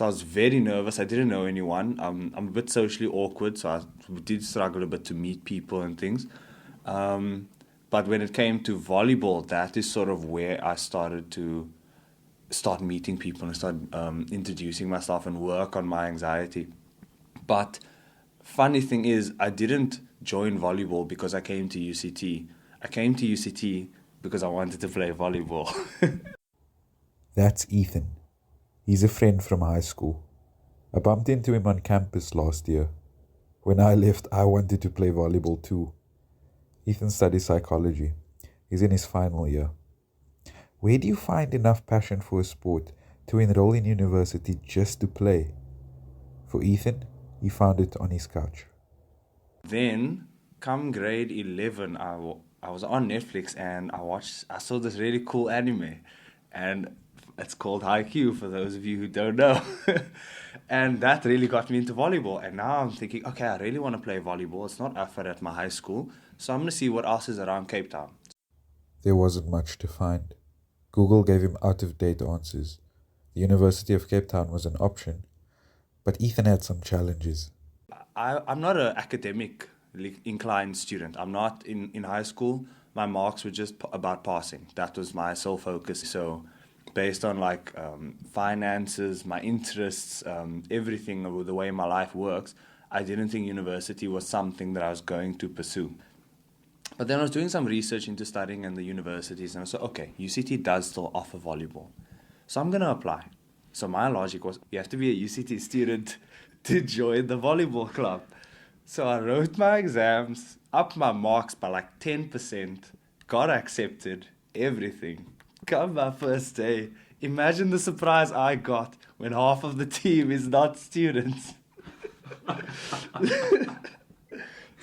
So I was very nervous. I didn't know anyone. I'm a bit socially awkward, so I did struggle a bit to meet people and things. But when it came to volleyball, that is sort of where I started to start meeting people and start introducing myself and work on my anxiety. But funny thing is, I didn't join volleyball because I came to UCT. I came to UCT because I wanted to play volleyball. That's Ethan. He's a friend from high school. I bumped into him on campus last year. When I left, I wanted to play volleyball too. Ethan studies psychology. He's in his final year. Where do you find enough passion for a sport to enroll in university just to play? For Ethan, he found it on his couch. Then, come grade 11, I was on Netflix and I saw this really cool anime. And it's called Haikyuu, for those of you who don't know. And that really got me into volleyball. And now I'm thinking, okay, I really want to play volleyball. It's not offered at my high school. So I'm going to see what else is around Cape Town. There wasn't much to find. Google gave him out-of-date answers. The University of Cape Town was an option, but Ethan had some challenges. I'm not an academically inclined student. I'm not in high school. My marks were just about passing. That was my sole focus. So based on finances, my interests, everything, the way my life works, I didn't think university was something that I was going to pursue. But then I was doing some research into studying in the universities, and I said, okay, UCT does still offer volleyball. So I'm going to apply. So my logic was, you have to be a UCT student to join the volleyball club. So I wrote my exams, upped my marks by 10%, got accepted, everything. Come my first day. Imagine the surprise I got when half of the team is not students.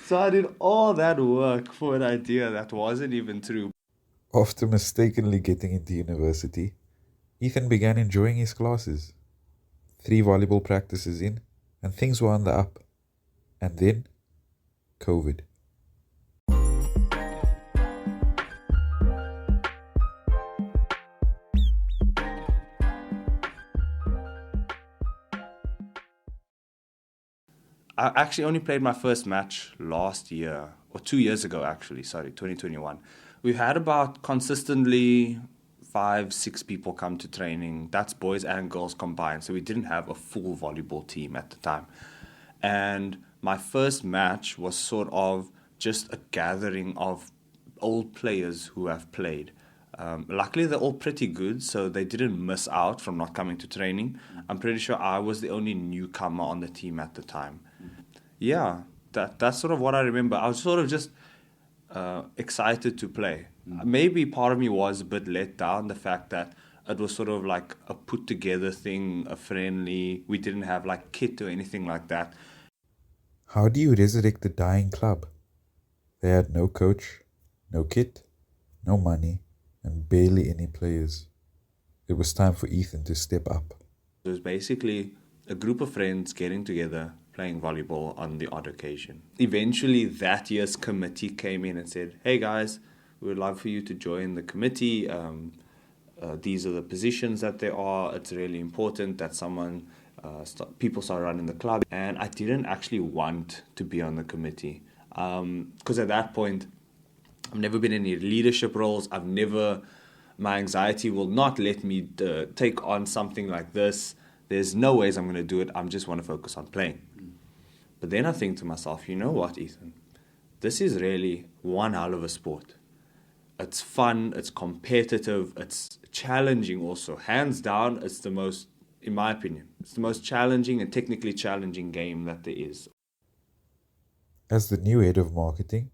So I did all that work for an idea that wasn't even true. After mistakenly getting into university, Ethan began enjoying his classes. 3 volleyball practices in, and things were on the up. And then, COVID. I actually only played my first match last year, or 2 years ago actually, 2021. We've had about consistently 5-6 people come to training. That's boys and girls combined, so we didn't have a full volleyball team at the time. And my first match was sort of just a gathering of old players who have played. Luckily, they're all pretty good, so they didn't miss out from not coming to training. I'm pretty sure I was the only newcomer on the team at the time. Yeah, that's sort of what I remember. I was sort of just excited to play. Maybe part of me was a bit let down, the fact that it was sort of like a put-together thing, a friendly. We didn't have kit or anything like that. How do you resurrect a dying club? They had no coach, no kit, no money, and barely any players. It was time for Ethan to step up. It was basically a group of friends getting together, playing volleyball on the odd occasion. Eventually, that year's committee came in and said, hey guys, we would love for you to join the committee. These are the positions that there are. It's really important that people start running the club. And I didn't actually want to be on the committee because at that point, I've never been in any leadership roles. My anxiety will not let me take on something like this. There's no ways I'm going to do it. I just want to focus on playing. But then I think to myself, you know what, Ethan? This is really one hell of a sport. It's fun, it's competitive, it's challenging also. Hands down, it's the most, in my opinion, it's the most challenging and technically challenging game that there is. As the new head of marketing,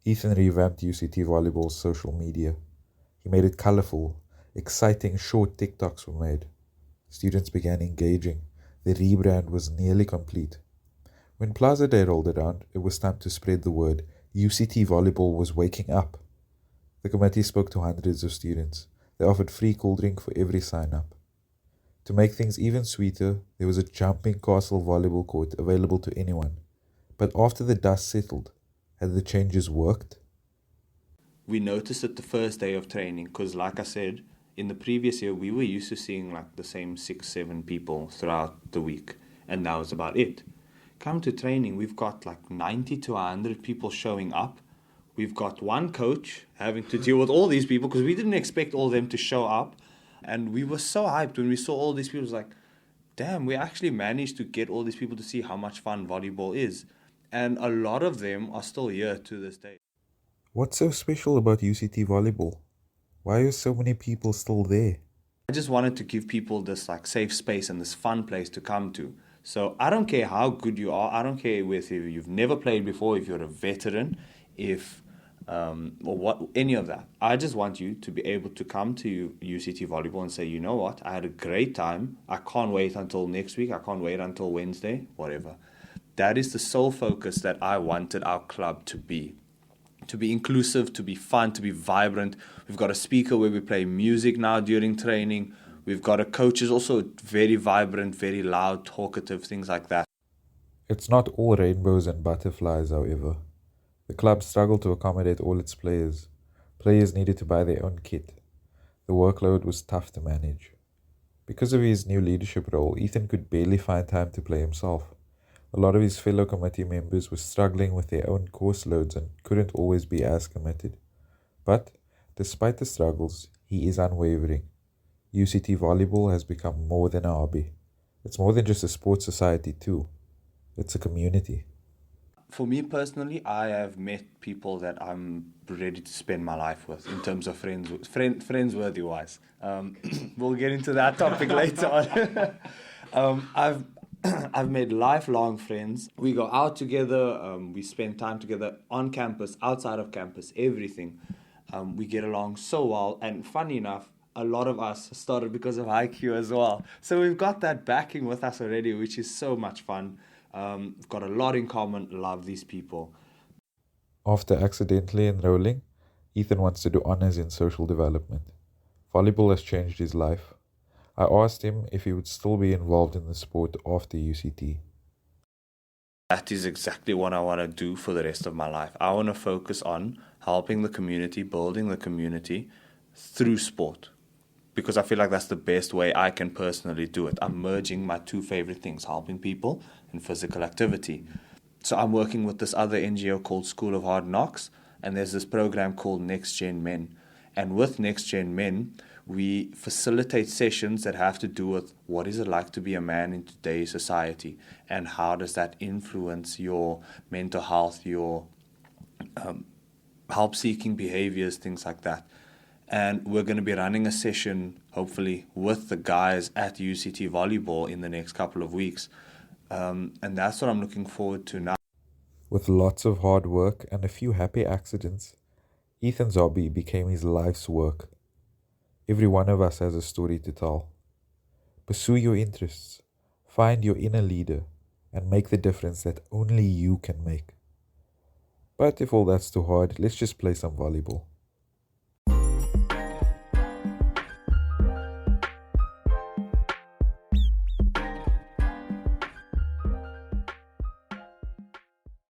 Ethan revamped UCT Volleyball's social media. He made it colorful, exciting short TikToks were made. Students began engaging. The rebrand was nearly complete. When Plaza Day rolled around, it was time to spread the word. UCT Volleyball was waking up. The committee spoke to hundreds of students. They offered free cool drink for every sign-up. To make things even sweeter, there was a jumping castle volleyball court available to anyone. But after the dust settled, had the changes worked? We noticed it the first day of training because, like I said, in the previous year, we were used to seeing like the same 6, 7 people throughout the week, and that was about it. Come to training, we've got like 90 to 100 people showing up. We've got one coach having to deal with all these people because we didn't expect all of them to show up. And we were so hyped when we saw all these people. It was like, damn, we actually managed to get all these people to see how much fun volleyball is. And a lot of them are still here to this day. What's so special about UCT Volleyball? Why are so many people still there? I just wanted to give people this like safe space and this fun place to come to. So I don't care how good you are. I don't care if you've never played before, if you're a veteran, or what, any of that. I just want you to be able to come to UCT Volleyball and say, you know what, I had a great time. I can't wait until next week. I can't wait until Wednesday, whatever. That is the sole focus that I wanted our club to be. To be inclusive, to be fun, to be vibrant. We've got a speaker where we play music now during training. We've got a coach who's also very vibrant, very loud, talkative, things like that. It's not all rainbows and butterflies, however. The club struggled to accommodate all its players. Players needed to buy their own kit. The workload was tough to manage. Because of his new leadership role, Ethan could barely find time to play himself. A lot of his fellow committee members were struggling with their own course loads and couldn't always be as committed. But, despite the struggles, he is unwavering. UCT Volleyball has become more than a hobby. It's more than just a sports society too. It's a community. For me personally, I have met people that I'm ready to spend my life with in terms of friends-worthy wise. We'll get into that topic later on. I've made lifelong friends. We go out together. We spend time together on campus, outside of campus, everything. We get along so well. And funny enough, a lot of us started because of IQ as well. So we've got that backing with us already, which is so much fun. We've got a lot in common, love these people. After accidentally enrolling, Ethan wants to do honors in social development. Volleyball has changed his life. I asked him if he would still be involved in the sport after UCT. That is exactly what I want to do for the rest of my life. I want to focus on helping the community, building the community through sport. Because I feel like that's the best way I can personally do it. I'm merging my two favorite things, helping people and physical activity. So I'm working with this other NGO called School of Hard Knocks, and there's this program called Next Gen Men. And with Next Gen Men, we facilitate sessions that have to do with what is it like to be a man in today's society, and how does that influence your mental health, your help-seeking behaviors, things like that. And we're going to be running a session, hopefully, with the guys at UCT Volleyball in the next couple of weeks. And that's what I'm looking forward to now. With lots of hard work and a few happy accidents, Ethan's hobby became his life's work. Every one of us has a story to tell. Pursue your interests, find your inner leader, and make the difference that only you can make. But if all that's too hard, let's just play some volleyball.